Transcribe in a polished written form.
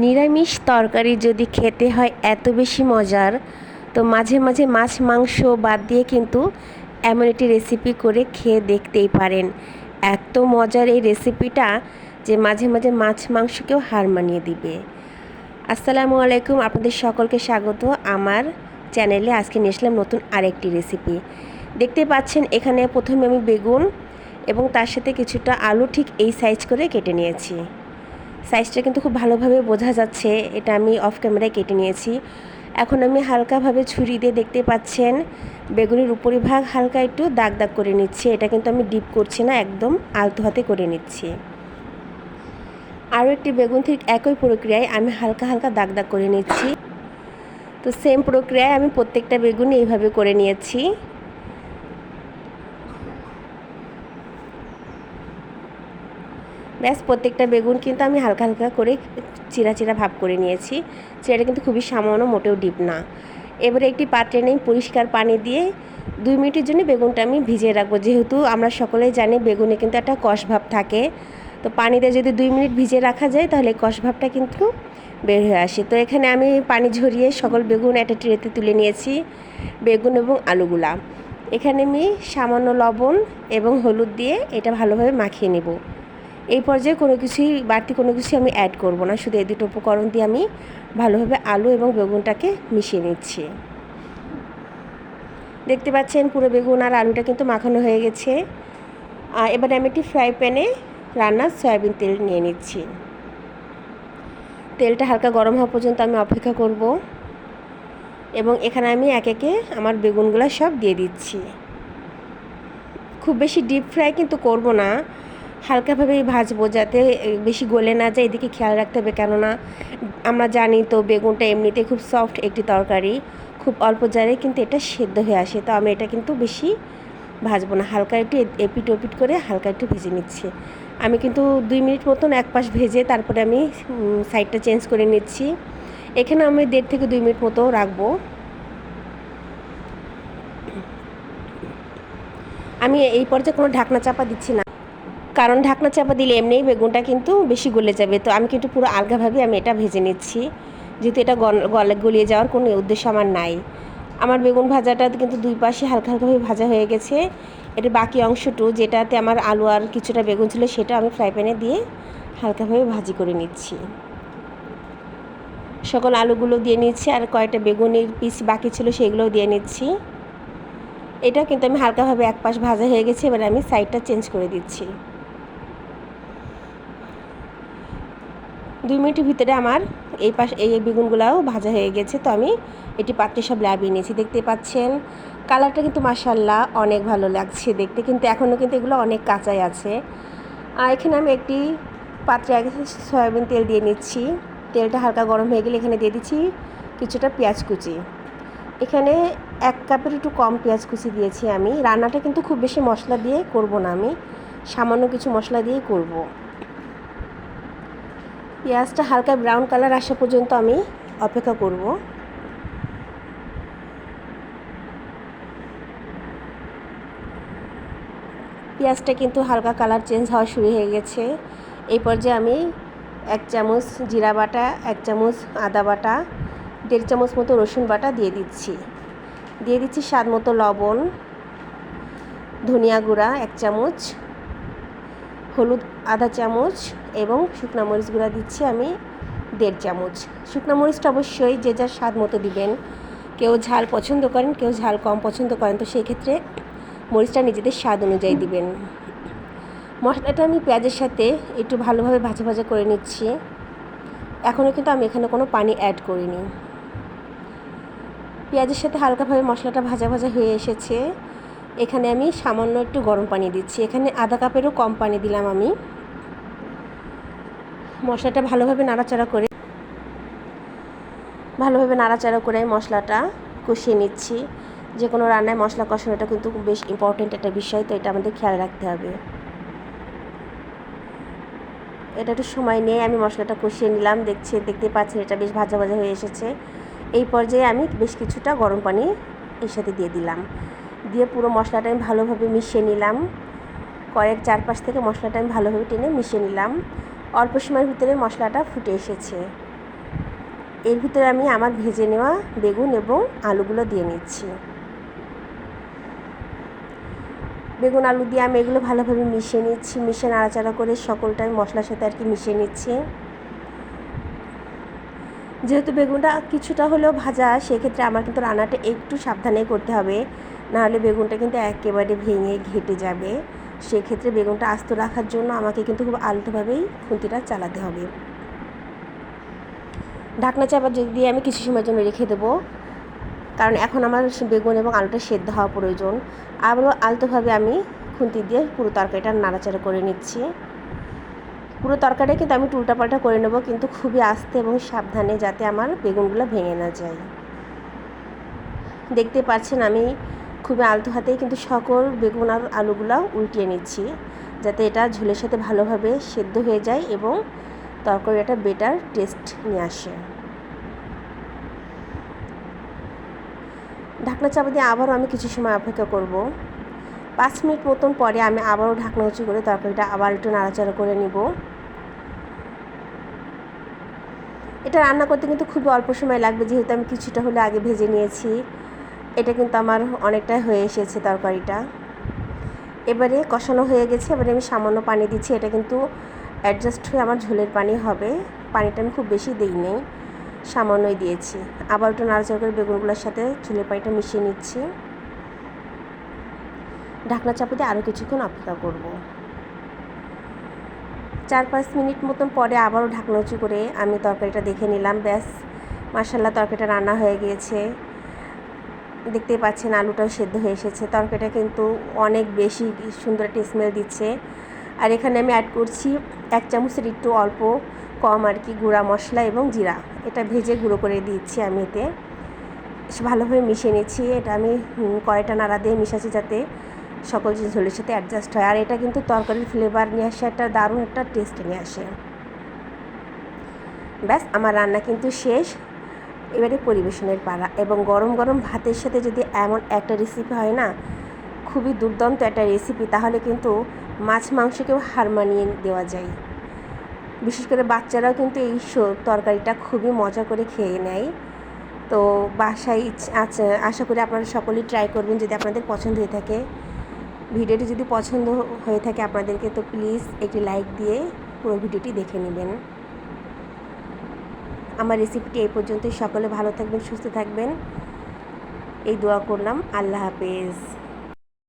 নিরামিষ তরকারি যদি খেতে হয় এত বেশি মজার, তো মাঝে মাঝে মাছ মাংস বাদ দিয়ে কিন্তু এমন একটি রেসিপি করে খেয়ে দেখতেই পারেন। এত মজার এই রেসিপিটা যে মাঝে মাঝে মাছ মাংসকেও হার মানিয়ে দিবে। আসসালামু আলাইকুম, আপনাদের সকলকে স্বাগত আমার চ্যানেলে। আজকে নিয়ে আসলাম নতুন আরেকটি রেসিপি। দেখতে পাচ্ছেন এখানে প্রথমে আমি বেগুন এবং তার সাথে কিছুটা আলু ঠিক এই সাইজ করে কেটে নিয়েছি। সাইজটা কিন্তু খুব ভালোভাবে বোঝা যাচ্ছে, এটা আমি অফ ক্যামেরায় কেটে নিয়েছি। এখন আমি হালকাভাবে ছুরি দিয়ে দেখতে পাচ্ছেন বেগুনের উপরিভাগ হালকা একটু দাগ দাগ করে নিচ্ছি। এটা কিন্তু আমি ডিপ করছি না, একদম আলতো হাতে করে নিচ্ছি। আরও একটি বেগুন ঠিক একই প্রক্রিয়ায় আমি হালকা হালকা দাগ দাগ করে নিচ্ছি। তো সেম প্রক্রিয়ায় আমি প্রত্যেকটা বেগুন এইভাবে করে নিয়েছি। ব্যাস, প্রত্যেকটা বেগুন কিন্তু আমি হালকা হালকা করে চিরা চিরা ভাব করে নিয়েছি। চিরাটা কিন্তু খুবই সামান্য, মোটেও ডিপ না। এবারে একটি পাত্রে নিয়ে পরিষ্কার পানি দিয়ে 2 মিনিটের জন্য বেগুনটা আমি ভিজিয়ে রাখবো। যেহেতু আমরা সকলেই জানি বেগুনে কিন্তু একটা কষ ভাব থাকে, তো পানিতে যদি 2 মিনিট ভিজিয়ে রাখা যায় তাহলে কষ ভাবটা কিন্তু বের হয়ে আসে। তো এখানে আমি পানি ঝরিয়ে সকল বেগুন একটা ট্রেতে তুলে নিয়েছি, বেগুন এবং আলুগুলা। এখানে আমি সামান্য লবণ এবং হলুদ দিয়ে এটা ভালোভাবে মাখিয়ে নেব। এই পর্যায়ে কোনো কিছুই বাড়তি কোনো কিছু আমি অ্যাড করব না, শুধু এই দুটো উপকরণ দিয়ে আমি ভালোভাবে আলু এবং বেগুনটাকে মিশিয়ে নিচ্ছি। দেখতে পাচ্ছেন পুরো বেগুন আর আলুটা কিন্তু মাখানো হয়ে গেছে। এবারে আমি একটি ফ্রাই প্যানে রান্নার সয়াবিন তেল নিয়ে নিচ্ছি। তেলটা হালকা গরম হওয়া পর্যন্ত আমি অপেক্ষা করব এবং এখানে আমি এক একে আমার বেগুনগুলো সব দিয়ে দিচ্ছি। খুব বেশি ডিপ ফ্রাই কিন্তু করব না, হালকাভাবেই ভাজবো যাতে বেশি গলে না যায়, এদিকে খেয়াল রাখতে হবে। কেননা আমরা জানি তো বেগুনটা এমনিতে খুব সফট একটি তরকারি, খুব অল্প জারে কিন্তু এটা সেদ্ধ হয়ে আসে। তো আমি এটা কিন্তু বেশি ভাজবো না, হালকা একটু এপিট ওপিট করে হালকা একটু ভেজে নিচ্ছি। আমি কিন্তু 2 মিনিট মতন এক পাশ ভেজে তারপরে আমি সাইডটা চেঞ্জ করে নিচ্ছি। এখানে আমি 1.5 থেকে 2 মিনিট মতো রাখবো। আমি এই পর্যায়ে কোনো ঢাকনা চাপা দিচ্ছি না, কারণ ঢাকনা চাপা দিলে এমনিই বেগুনটা কিন্তু বেশি গলে যাবে। তো আমি কিন্তু পুরো আলগাভাবে আমি এটা ভেজে নিচ্ছি, যেহেতু এটা গলিয়ে যাওয়ার কোনো উদ্দেশ্য আমার নাই। আমার বেগুন ভাজাটা কিন্তু 2 পাশে হালকা হালকাভাবে ভাজা হয়ে গেছে। এটা বাকি অংশটু যেটাতে আমার আলু আর কিছুটা বেগুন ছিল সেটা আমি ফ্রাই প্যানে দিয়ে হালকাভাবে ভাজি করে নিচ্ছি। সকল আলুগুলো দিয়ে নিচ্ছি, আর কয়েকটা বেগুনের পিস বাকি ছিল সেগুলোও দিয়ে নিচ্ছি। এটা কিন্তু আমি হালকাভাবে এক পাশ ভাজা হয়ে গেছে, এবার আমি সাইডটা চেঞ্জ করে দিচ্ছি। 2 মিনিটের ভিতরে আমার এই বেগুনগুলাও ভাজা হয়ে গেছে। তো আমি এটি পাত্রে সব লাভিয়ে নিয়েছি। দেখতে পাচ্ছেন কালারটা কিন্তু মাশাআল্লাহ অনেক ভালো লাগছে দেখতে, কিন্তু এখনও কিন্তু এগুলো অনেক কাঁচাই আছে। আর এখানে আমি একটি পাত্রে আগে সয়াবিন তেল দিয়ে নিচ্ছি। তেলটা হালকা গরম হয়ে গেলে এখানে দিয়ে দিচ্ছি কিছুটা পেঁয়াজ কুচি। এখানে 1 কাপের একটু কম পেঁয়াজ কুচি দিয়েছি আমি। রান্নাটা কিন্তু খুব বেশি মশলা দিয়ে করব না, আমি সামান্য কিছু মশলা দিয়েই করব। পেঁয়াজটা হালকা ব্রাউন কালার আসা পর্যন্ত আমি অপেক্ষা করব। পেঁয়াজটা কিন্তু হালকা কালার চেঞ্জ হওয়া শুরু হয়ে গেছে। এই পর্যায়ে আমি 1 চামচ জিরা বাটা, 1 চামচ আদা বাটা, 1.5 চামচ মতো রসুন বাটা দিয়ে দিচ্ছি। দিয়ে দিচ্ছি স্বাদ মতো লবণ, ধনিয়া গুঁড়া 1 চামচ, হলুদ আধা চামচ এবং শুকনো মরিচ গুঁড়া দিচ্ছি আমি 1.5 চামচ। শুকনো মরিচটা অবশ্যই যে যার স্বাদ মতো দিবেন। কেউ ঝাল পছন্দ করেন, কেউ ঝাল কম পছন্দ করেন, তো সেই ক্ষেত্রে মরিচটা নিজেদের স্বাদ অনুযায়ী দিবেন। মশলাটা আমি পেঁয়াজের সাথে একটু ভালোভাবে ভাজা ভাজা করে নিচ্ছি। এখনও কিন্তু আমি এখানে কোনো পানি অ্যাড করিনি। পেঁয়াজের সাথে হালকাভাবে মশলাটা ভাজা ভাজা হয়ে এসেছে। এখানে আমি সামান্য একটু গরম পানি দিচ্ছি। এখানে আধা কাপেরও কম পানি দিলাম আমি। মশলাটা ভালোভাবে নাড়াচাড়া করে মশলাটা কষিয়ে নিচ্ছি। যে কোনো রান্নায় মশলা কষানোটা কিন্তু খুব বেশ ইম্পর্টেন্ট একটা বিষয়, তো এটা আমাদের খেয়াল রাখতে হবে। এটা একটু সময় নিয়ে আমি মশলাটা কষিয়ে নিলাম। দেখতে পাচ্ছেন এটা বেশ ভাজা ভাজা হয়ে এসেছে। এই পর্যায়ে আমি বেশ কিছুটা গরম পানি এর সাথে দিয়ে দিলাম। দিয়ে পুরো মশলাটা আমি ভালোভাবে মিশিয়ে নিলাম। কয়েক চারপাশ থেকে মশলাটা আমি ভালোভাবে টেনে মিশিয়ে নিলাম। অল্প সময়ের ভিতরে মশলাটা ফুটে এসেছে। এর ভিতরে আমি আমার ভেজে নেওয়া বেগুন এবং আলুগুলো দিয়ে নিচ্ছি। বেগুন আলু দিয়ে আমি এগুলো ভালোভাবে মিশিয়ে নিচ্ছি। মিশিয়ে নাড়াচাড়া করে সকলটা আমি মশলার সাথে আর কি মিশিয়ে নিচ্ছি। যেহেতু বেগুনটা কিছুটা হলেও ভাজা, সেক্ষেত্রে আমার কিন্তু রান্নাটা একটু সাবধানে করতে হবে, নাহলে বেগুনটা কিন্তু একেবারে ভেঙে ঘেটে যাবে। সেক্ষেত্রে বেগুনটা আস্ত রাখার জন্য আমাকে কিন্তু খুব আলতোভাবেই খুন্তিটা চালাতে হবে। ঢাকনা চাপা দিয়ে আমি কিছু সময়ের জন্য রেখে দেবো, কারণ এখন আমার বেগুন এবং আলুটা সেদ্ধ হওয়া প্রয়োজন। আবারও আলতোভাবে আমি খুন্তি দিয়ে পুরো তরকারিটা নাড়াচাড়া করে নিচ্ছি। পুরো তরকারিটা কিন্তু আমি উল্টাপাল্টা করে নেব, কিন্তু খুবই আস্তে এবং সাবধানে, যাতে আমার বেগুনগুলো ভেঙে না যায়। দেখতে পাচ্ছেন আমি খুবই আলতো হাতেই কিন্তু সকল বেগুন আর আলুগুলো উল্টিয়ে নিচ্ছি, যাতে এটা ঝোলের সাথে ভালোভাবে সেদ্ধ হয়ে যায় এবং তরকারির একটা বেটার টেস্ট নিয়ে আসে। ঢাকনা চাপা দিয়ে আবারও আমি কিছু সময় অপেক্ষা করব। 5 মিনিট মতন পরে আমি আবারও ঢাকনা উঁচু করে তরকারিটা আবার একটু নাড়াচাড়া করে নিব। এটা রান্না করতে কিন্তু খুবই অল্প সময় লাগবে, যেহেতু আমি কিছুটা হলে আগে ভেজে নিয়েছি। এটা কিন্তু আমার অনেকটাই হয়ে এসেছে তরকারিটা। এবারে কষানো হয়ে গেছে, এবারে আমি সামান্য পানি দিচ্ছি। এটা কিন্তু অ্যাডজাস্ট হয়ে আমার ঝোলের পানি হবে। পানিটা আমি খুব বেশি দিইনি, সামান্যই দিয়েছি। আবার একটু নাড়াচাড়া করে বেগুনগুলোর সাথে ঝোলের পানিটা মিশিয়ে নিচ্ছি। ঢাকনা চাপা দিয়ে আরও কিছুক্ষণ অপেক্ষা করব। 4-5 মিনিট মতন পরে আবারও ঢাকনা উঁচু করে আমি তরকারিটা দেখে নিলাম। ব্যাস, মাশাআল্লাহ, তরকারিটা রান্না হয়ে গিয়েছে। দেখতেই পাচ্ছেন আলুটাও সেদ্ধ হয়ে এসেছে। তরকারিটা কিন্তু অনেক বেশি সুন্দর একটা স্মেল দিচ্ছে। আর এখানে আমি অ্যাড করছি 1 চামচের একটু অল্প কম আর কি গুঁড়া মশলা এবং জিরা। এটা ভেজে গুঁড়ো করে দিচ্ছি আমি এতে। ভালোভাবে মিশিয়ে নিচ্ছি। এটা আমি কড়াইটা নাড়া দিয়ে মিশাচ্ছি, যাতে সকল জিনিস ঝোলের সাথে অ্যাডজাস্ট হয়। আর এটা কিন্তু তরকারির ফ্লেভার নিয়ে আসে, একটা দারুণ একটা টেস্ট নিয়ে আসে। ব্যাস, আমার রান্না কিন্তু শেষ। এবারে পরিবেশনের পালা। এবং গরম গরম ভাতের সাথে যদি এমন একটা রেসিপি হয় না, খুবই দুর্দান্ত একটা রেসিপি, তাহলে কিন্তু মাছ মাংসকেও হার মানিয়ে দেওয়া যায়। বিশেষ করে বাচ্চারাও কিন্তু এই তরকারিটা খুবই মজা করে খেয়ে নেয়। তো বাসায় আশা করি আপনারা সকলেই ট্রাই করবেন, যদি আপনাদের পছন্দ হয়ে থাকে। ভিডিওটি যদি পছন্দ হয়ে থাকে আপনাদেরকে, তো প্লিজ একটি লাইক দিয়ে পুরো ভিডিওটি দেখে নেবেন। আমার রেসিপিটি এই পর্যন্তই। সকলে ভালো থাকবেন, সুস্থ থাকবেন, এই দোয়া করলাম। আল্লাহ হাফেজ।